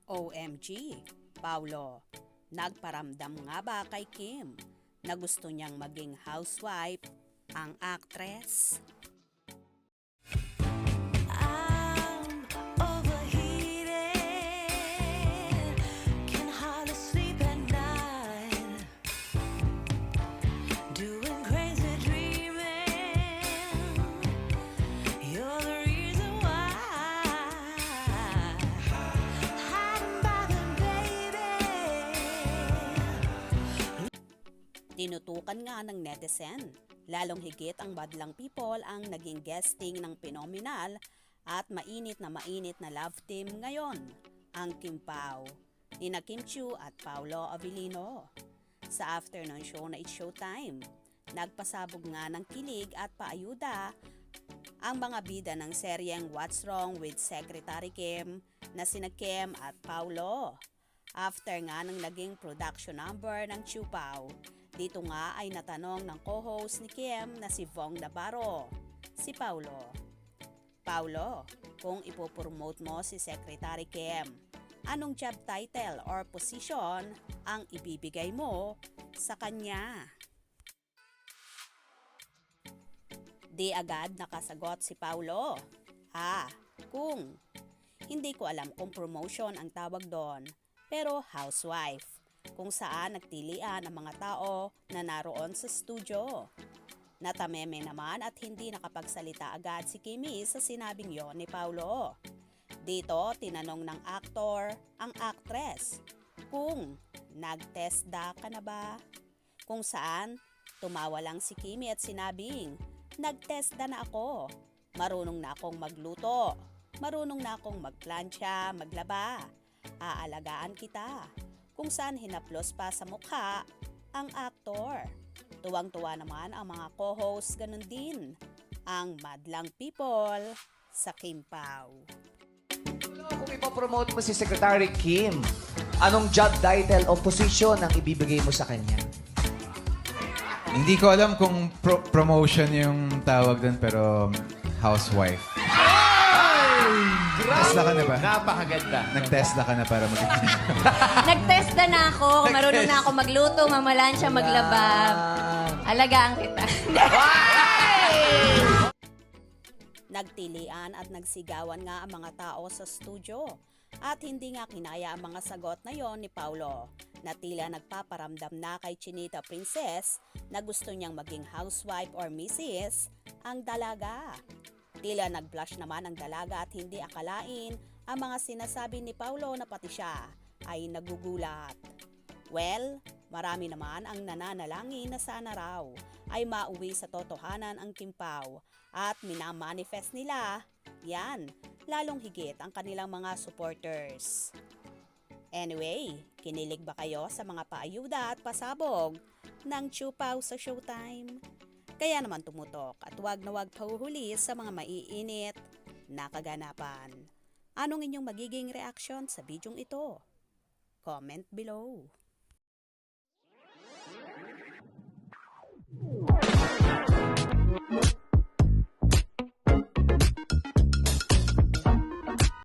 OMG, Paulo, nagparamdam nga ba kay Kim na gusto niyang maging housewife ang actress? Tinutukan nga ng netizen, lalong higit ang madlang people ang naging guesting ng phenomenal at mainit na love team ngayon, ang Kim Pao, nina Kim Chiu at Paolo Avellino. Sa afternoon show na It's Showtime, nagpasabog nga ng kilig at paayuda ang mga bida ng seryeng What's Wrong with Secretary Kim na sina Kim at Paolo. After nga ng naging production number ng Chiu Pao, dito nga ay natanong ng co-host ni Kim na si Vong Navarro, si Paulo. Paulo, kung ipopromote mo si Secretary Kim, anong job title or position ang ibibigay mo sa kanya? Di agad nakasagot si Paulo. Kung hindi ko alam kung promotion ang tawag doon, pero housewife, kung saan nagtilian ang mga tao na naroon sa studio. Natameme naman at hindi nakapagsalita agad si Kimi sa sinabing yon ni Paulo. Dito, tinanong ng aktor ang actress kung nag-TESDA ka na ba? Kung saan, tumawa lang si Kimi at sinabing, nag-TESDA na ako. Marunong na akong magluto. Marunong na akong magplancha, maglaba. Aalagaan kita. Kung saan hinaplos pa sa mukha ang aktor. Tuwang-tuwa naman ang mga co-hosts, ganun din ang madlang people sa Kim Pao. Kung ipopromote mo si Secretary Kim, anong job title o position ang ibibigay mo sa kanya? Hindi ko alam kung promotion yung tawag doon, pero housewife. Tesla ka na ba? Napakaganda. Nag-Tesla ka na para mag- Nag-test na ako. Marunong na ako magluto, mamalansya, maglaba. Alagaan kita. Nagtilian at nagsigawan nga ang mga tao sa studio. At hindi nga kinaya ang mga sagot na yon ni Paulo, na tila nagpaparamdam na kay Chinita Princess na gusto niyang maging housewife or missis ang dalaga. Tila nag-blush naman ang dalaga at hindi akalain ang mga sinasabi ni Paulo na pati siya ay nagugulat. Well, marami naman ang nananalangin na sana raw ay mauwi sa totohanan ang Kim Pao at minamanifest nila yan, lalong higit ang kanilang mga supporters. Anyway, kinilig ba kayo sa mga paayuda at pasabog ng Chiu Pao sa Showtime? Kaya naman tumutok at wag na wag pahuhuli sa mga maiinit na kaganapan. Anong inyong magiging reaksyon sa bidyong ito? Comment below.